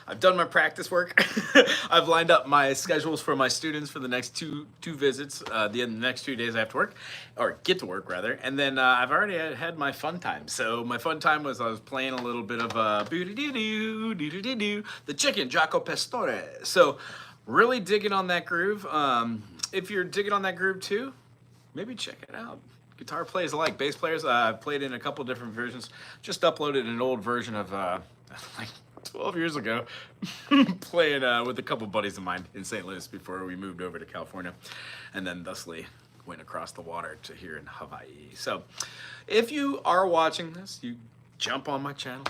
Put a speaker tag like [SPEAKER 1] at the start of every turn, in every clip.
[SPEAKER 1] I've done my practice work. I've lined up my schedules for my students for the next two visits. The next 2 days I have to work, or get to work rather. And then I've already had my fun time. So my fun time was I was playing a little bit of the chicken Jaco Pastore. So really digging on that groove. If you're digging on that groove too, maybe check it out. Guitar players alike, bass players. I've played in a couple different versions. Just uploaded an old version of like 12 years ago, playing with a couple buddies of mine in St. Louis before we moved over to California, and then thusly went across the water to here in Hawaii. So if you are watching this, you jump on my channel,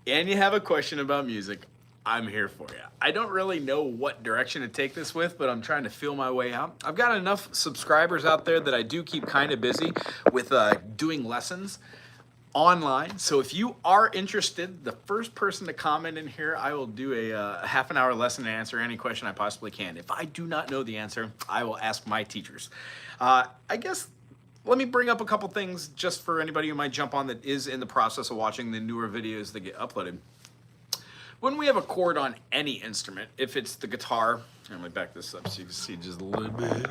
[SPEAKER 1] and you have a question about music, I'm here for you. I don't really know what direction to take this with, but I'm trying to feel my way out. I've got enough subscribers out there that I do keep kind of busy with doing lessons online. So if you are interested, the first person to comment in here, I will do a half-an-hour lesson and answer any question I possibly can. If I do not know the answer, I will ask my teachers. I guess let me bring up a couple things just for anybody who might jump on that is in the process of watching the newer videos that get uploaded. When we have a chord on any instrument, if it's the guitar, let me back this up so you can see just a little bit.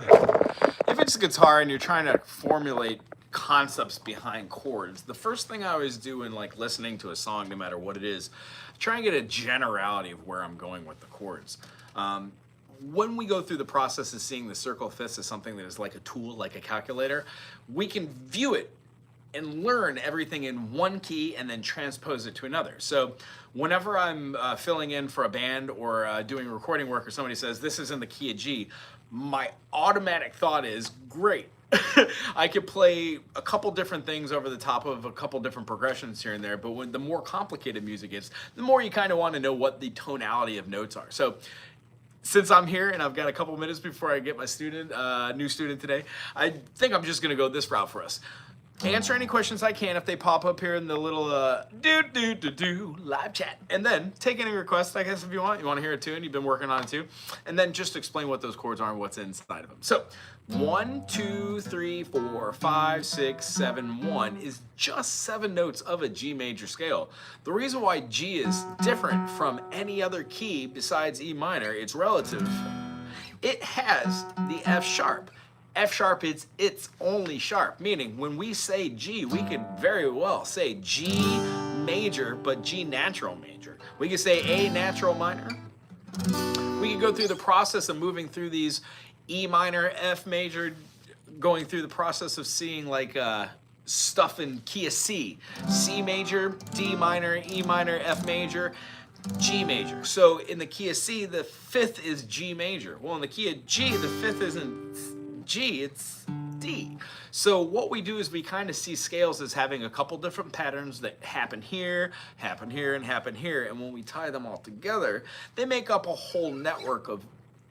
[SPEAKER 1] If it's a guitar and you're trying to formulate concepts behind chords, the first thing I always do in like listening to a song, no matter what it is, try and get a generality of where I'm going with the chords. When we go through the process of seeing the circle of fifths as something that is like a tool, like a calculator, we can view it and learn everything in one key and then transpose it to another. So whenever I'm filling in for a band or doing recording work, or somebody says this is in the key of G, my automatic thought is great. I could play a couple different things over the top of a couple different progressions here and there, but when the more complicated music is, the more you kind of want to know what the tonality of notes are. So since I'm here and I've got a couple minutes before I get my new student today, I think I'm just gonna go this route for us. Answer any questions I can if they pop up here in the little live chat, and then take any requests, I guess, if you want to hear it too, and you've been working on it too, and then just explain what those chords are and what's inside of them. So 1, 2, 3, 4, 5, 6, 7, 1 is just 7 notes of a G major scale. The reason why G is different from any other key besides E minor, it's relative. It has the F sharp. F sharp is its only sharp, meaning when we say G, we could very well say G major, but G natural major. We could say A natural minor. We could go through the process of moving through these E minor, F major, going through the process of seeing like stuff in key of C. C major, D minor, E minor, F major, G major. So in the key of C, the fifth is G major. Well, in the key of G, the fifth isn't G, it's D. So what we do is we kind of see scales as having a couple different patterns that happen here, and happen here. And when we tie them all together, they make up a whole network of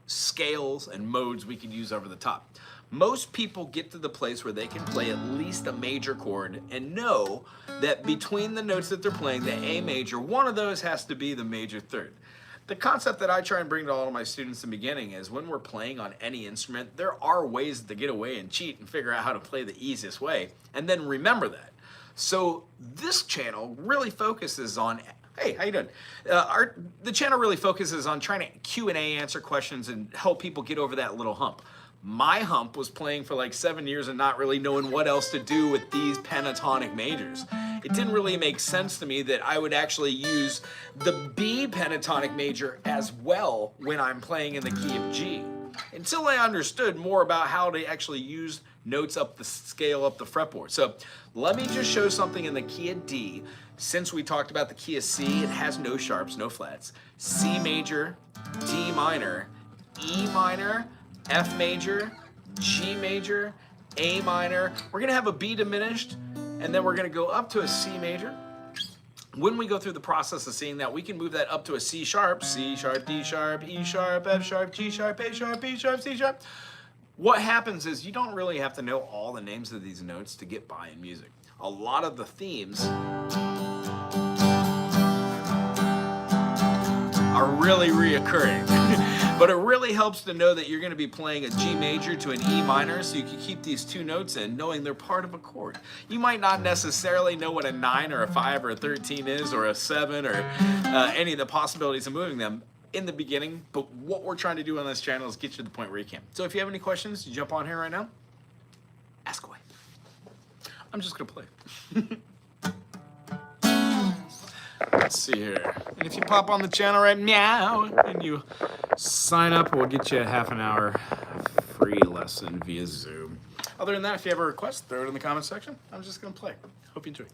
[SPEAKER 1] scales and modes we can use over the top. Most people get to the place where they can play at least a major chord and know that between the notes that they're playing, the A major, one of those has to be the major third. The concept that I try and bring to all of my students in the beginning is when we're playing on any instrument, there are ways to get away and cheat and figure out how to play the easiest way, and then remember that. So this channel really focuses on, hey, how you doing? The channel really focuses on trying to Q&A, answer questions, and help people get over that little hump. My hump was playing for like 7 years and not really knowing what else to do with these pentatonic majors. It didn't really make sense to me that I would actually use the B pentatonic major as well when I'm playing in the key of G, until I understood more about how to actually use notes up the scale, up the fretboard. So let me just show something in the key of D. Since we talked about the key of C, it has no sharps, no flats. C major, D minor, E minor, F major, G major, A minor. We're gonna have a B diminished, and then we're gonna go up to a C major. When we go through the process of seeing that, we can move that up to a C sharp, D sharp, E sharp, G sharp, A sharp, B sharp, C sharp. What happens is you don't really have to know all the names of these notes to get by in music. A lot of the themes are really reoccurring. But it really helps to know that you're going to be playing a G major to an E minor, so you can keep these two notes in knowing they're part of a chord. You might not necessarily know what a 9 or a 5 or a 13 is, or a 7, or any of the possibilities of moving them in the beginning, but what we're trying to do on this channel is get you to the point where you can. So if you have any questions, you jump on here right now, ask away. I'm just gonna play. Let's see here. And if you pop on the channel right now and you sign up, we'll get you a half an hour free lesson via Zoom. Other than that, if you have a request, throw it in the comment section. I'm just gonna play. Hope you enjoy.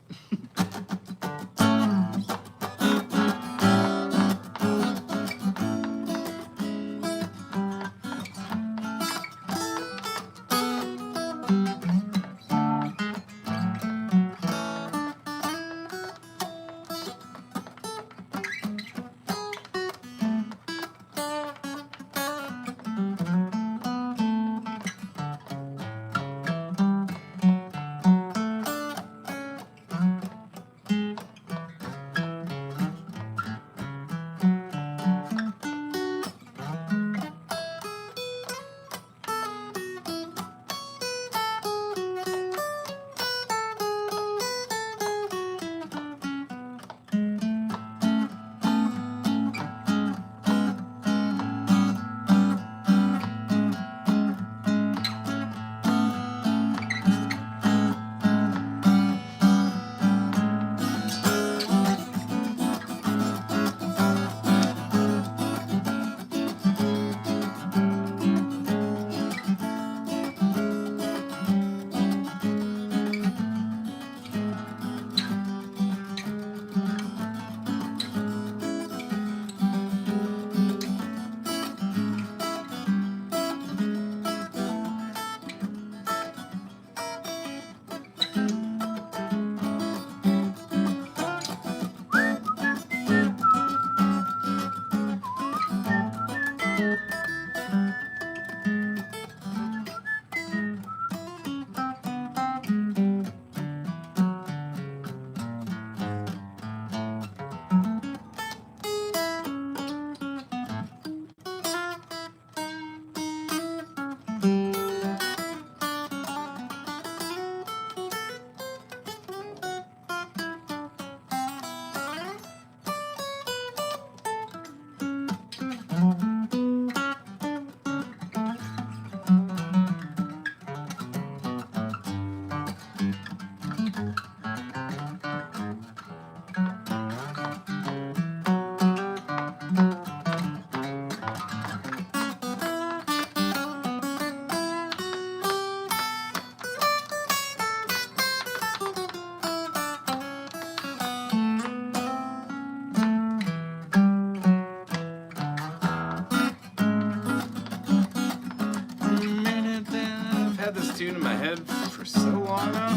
[SPEAKER 1] This tune in my head for so long now.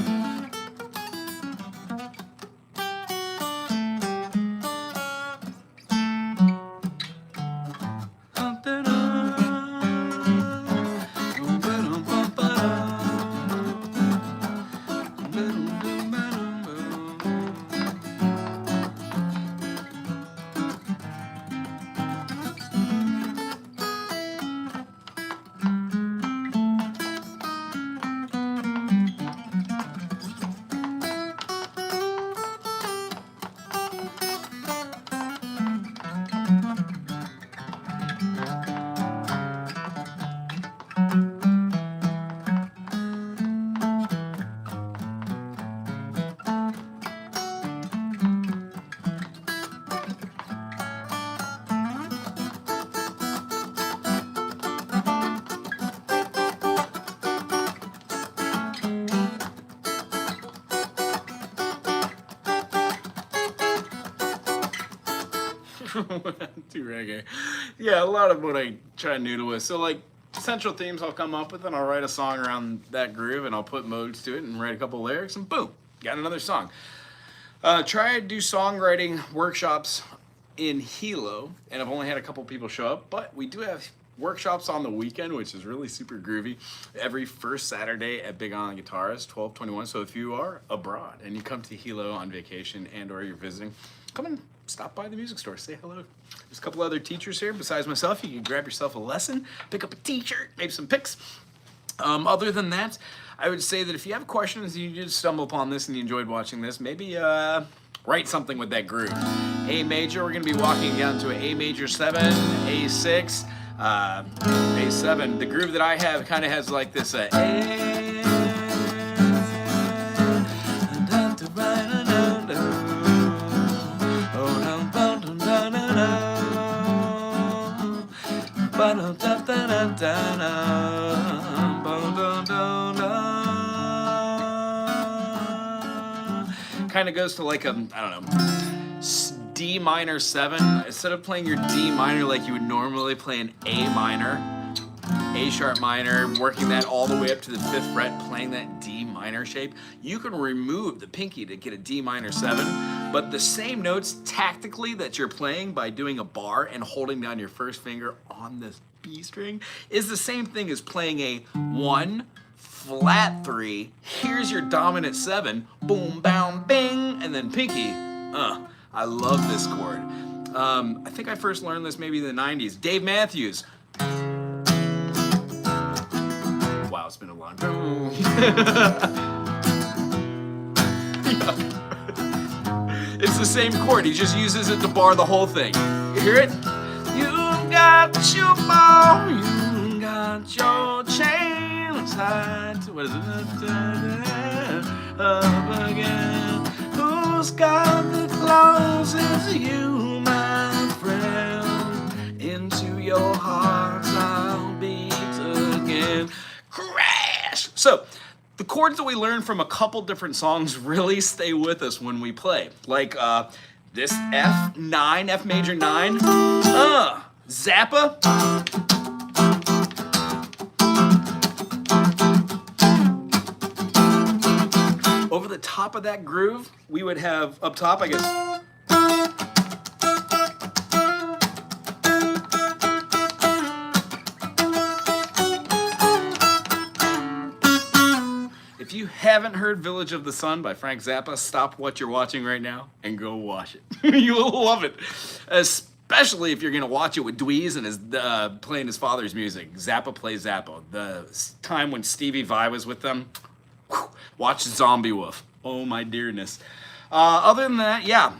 [SPEAKER 1] Too reggae. Yeah, a lot of what I try to noodle with. So like central themes I'll come up with, and I'll write a song around that groove, and I'll put modes to it and write a couple lyrics, and boom, got another song. Try to do songwriting workshops in Hilo, and I've only had a couple people show up, but we do have workshops on the weekend, which is really super groovy, every first Saturday at Big Island Guitars, 1221. So if you are abroad and you come to Hilo on vacation and or you're visiting, come and stop by the music store, say hello. There's a couple other teachers here besides myself. You can grab yourself a lesson, pick up a t-shirt, maybe some picks. Other than that, I would say that if you have questions, you just stumble upon this and you enjoyed watching this, maybe write something with that groove. A major, we're going to be walking down to an A major 7, A6, A7. The groove that I have kind of has like this A. Kind of goes to like a, I don't know, D minor 7. Instead of playing your D minor like you would normally play an A minor, A sharp minor, working that all the way up to the 5th fret, playing that D minor shape, you can remove the pinky to get a D minor 7, but the same notes tactically that you're playing by doing a bar and holding down your first finger on this B string is the same thing as playing a 1, flat 3, here's your dominant 7, boom, boom, bing, and then pinky. I love this chord. I think I first learned this maybe in the 90s. Dave Matthews. Wow, it's been a long time. It's the same chord, he just uses it to bar the whole thing. You hear it? You got your ball, you got your chain tied to, what is it? Up again. Who's got the closest, you, my friend? Into your heart I'll beat again. Crash! So, the chords that we learn from a couple different songs really stay with us when we play. Like this F9, F major 9, Zappa. Over the top of that groove, we would have, up top, I guess, if you haven't heard Village of the Sun by Frank Zappa, stop what you're watching right now and go watch it. You will love it. Especially if you're going to watch it with Dweez and his, playing his father's music. Zappa plays Zappa. The time when Stevie Vai was with them, whew, watch Zombie Wolf. Oh my dearness. Other than that, yeah.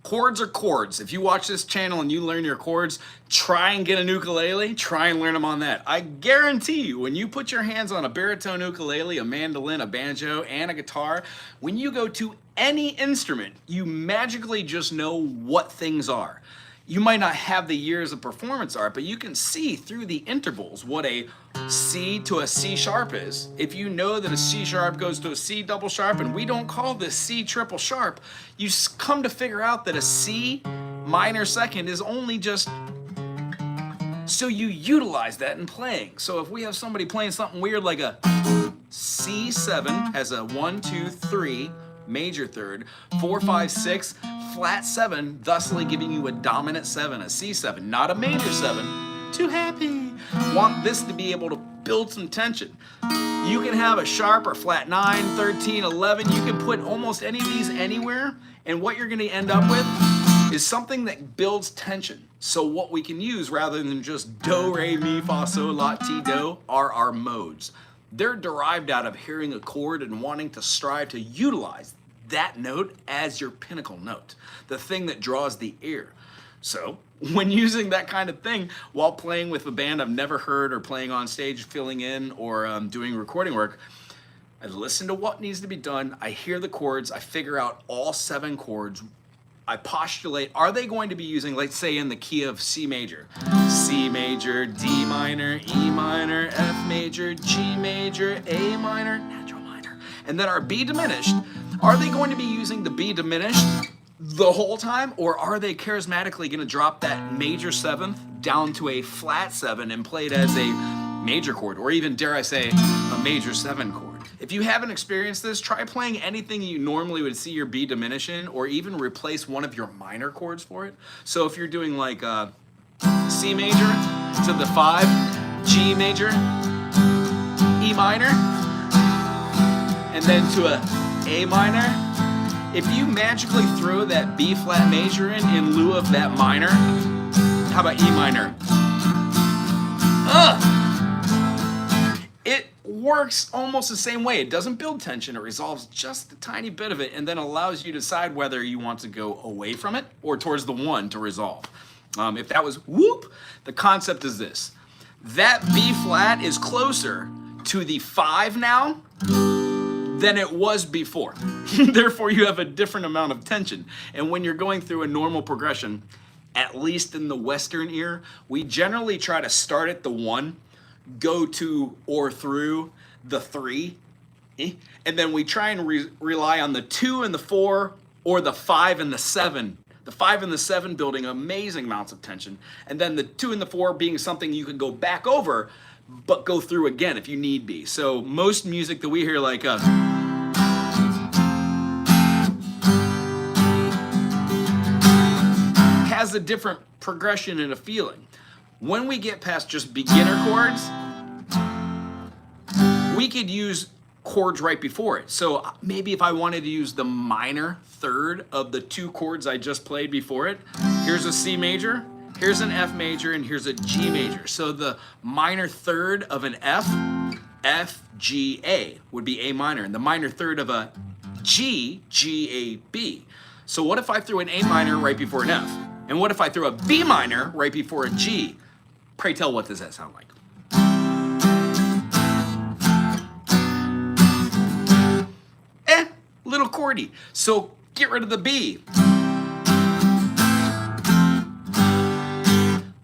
[SPEAKER 1] Chords are chords. If you watch this channel and you learn your chords, try and get an ukulele, try and learn them on that. I guarantee you, when you put your hands on a baritone ukulele, a mandolin, a banjo, and a guitar, when you go to any instrument, you magically just know what things are. You might not have the years of performance art, but you can see through the intervals what a C to a C sharp is. If you know that a C sharp goes to a C double sharp, and we don't call this C triple sharp, you come to figure out that a C minor second is only just, so you utilize that in playing. So if we have somebody playing something weird like a C7 has a 1, 2, 3, major third, 4, 5, 6, flat 7, thusly giving you a dominant 7, a C7, not a major 7. Too happy. Want this to be able to build some tension. You can have a sharp or flat 9, 13, 11. You can put almost any of these anywhere, and what you're going to end up with is something that builds tension. So what we can use rather than just do, re, mi, fa, sol, la, ti, do are our modes. They're derived out of hearing a chord and wanting to strive to utilize that note as your pinnacle note, the thing that draws the ear. So when using that kind of thing while playing with a band I've never heard or playing on stage, filling in, or doing recording work, I listen to what needs to be done, I hear the chords, I figure out all 7 chords, I postulate, are they going to be using, let's say in the key of C major, C major, D minor, E minor, F major, G major, A minor, natural minor, and then our B diminished. Are they going to be using the B diminished the whole time, or are they charismatically going to drop that major 7th down to a flat 7 and play it as a major chord, or even, dare I say, a major 7 chord? If you haven't experienced this, try playing anything you normally would see your B diminish in, or even replace one of your minor chords for it. So if you're doing like C major to the 5, G major, E minor, and then to a A minor, if you magically throw that B flat major in lieu of that minor, how about E minor? It works almost the same way. It doesn't build tension. It resolves just a tiny bit of it and then allows you to decide whether you want to go away from it or towards the one to resolve. If that was whoop, the concept is this. That B flat is closer to the 5 now than it was before. Therefore, you have a different amount of tension. And when you're going through a normal progression, at least in the Western ear, we generally try to start at the 1, go to or through the 3, and then we try and rely on the 2 and the 4 or the 5 and the 7. The 5 and the 7 building amazing amounts of tension, and then the 2 and the 4 being something you can go back over, but go through again if you need be. So most music that we hear like has a different progression and a feeling. When we get past just beginner chords, we could use chords right before it. So maybe if I wanted to use the minor third of the 2 chords I just played before it, here's a C major, here's an F major, and here's a G major. So the minor third of an F, F, G, A would be A minor, and the minor third of a G, G, A, B. So what if I threw an A minor right before an F? And what if I threw a B minor right before a G? Pray tell, what does that sound like? Little chordy. So get rid of the B.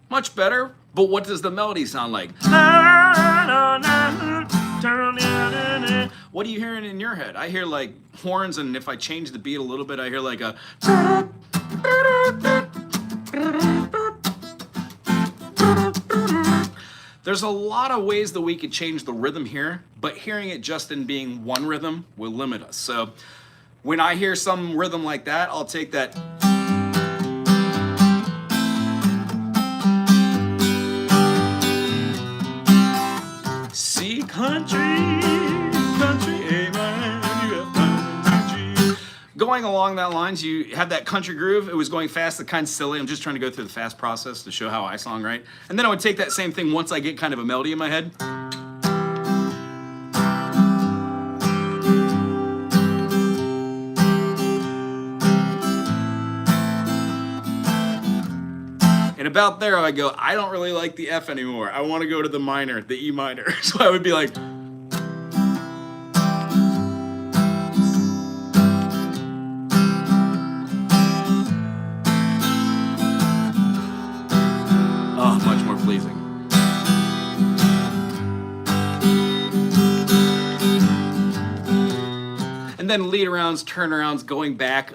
[SPEAKER 1] Much better, but what does the melody sound like? What are you hearing in your head? I hear like horns, and if I change the beat a little bit, I hear like a... There's a lot of ways that we could change the rhythm here, but hearing it just in being one rhythm will limit us. So when I hear some rhythm like that, I'll take that C country, A minor, G. Going along that lines, you have that country groove. It was going fast, it's kind of silly. I'm just trying to go through the fast process to show how I song, right? And then I would take that same thing once I get kind of a melody in my head. And about there, I go, I don't really like the F anymore. I want to go to the minor, the E minor. So I would be like... Oh, much more pleasing. And then lead arounds, turnarounds, going back.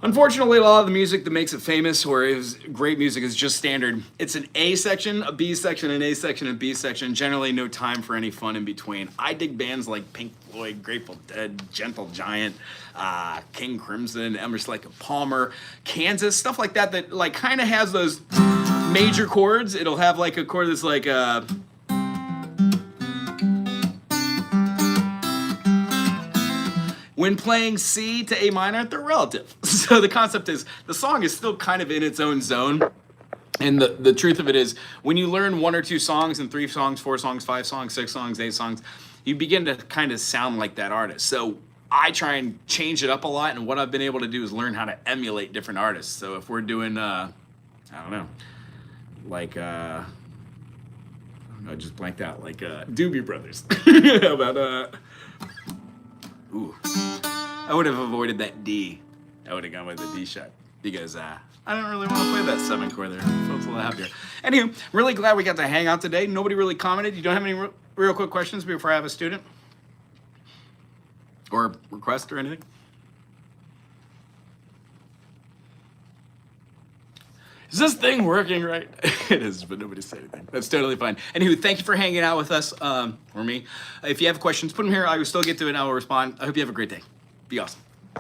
[SPEAKER 1] Unfortunately, a lot of the music that makes it famous or is great music is just standard. It's an A section, a B section, an A section, and B section. Generally, no time for any fun in between. I dig bands like Pink Floyd, Grateful Dead, Gentle Giant, King Crimson, Emerson, Lake and Palmer, Kansas, stuff like that. That like kind of has those major chords. It'll have like a chord that's like when playing C to A minor, they're relative. So the concept is, the song is still kind of in its own zone. And the truth of it is, when you learn 1 or 2 songs and 3 songs, 4 songs, 5 songs, 6 songs, 8 songs, you begin to kind of sound like that artist. So I try and change it up a lot, and what I've been able to do is learn how to emulate different artists. So if we're doing, I don't know, like, I just blanked out, like Doobie Brothers. How about, ooh, I would have avoided that D. I would have gone with the D sharp because I don't really want to play that 7 chord there. I feel a little happier. Anywho, really glad we got to hang out today. Nobody really commented. You don't have any real quick questions before I have a student? Or request or anything? Is this thing working right? It is, but nobody said anything. That's totally fine. Anywho, thank you for hanging out with us, or me. If you have questions, put them here. I will still get to it and I will respond. I hope you have a great day. Be awesome.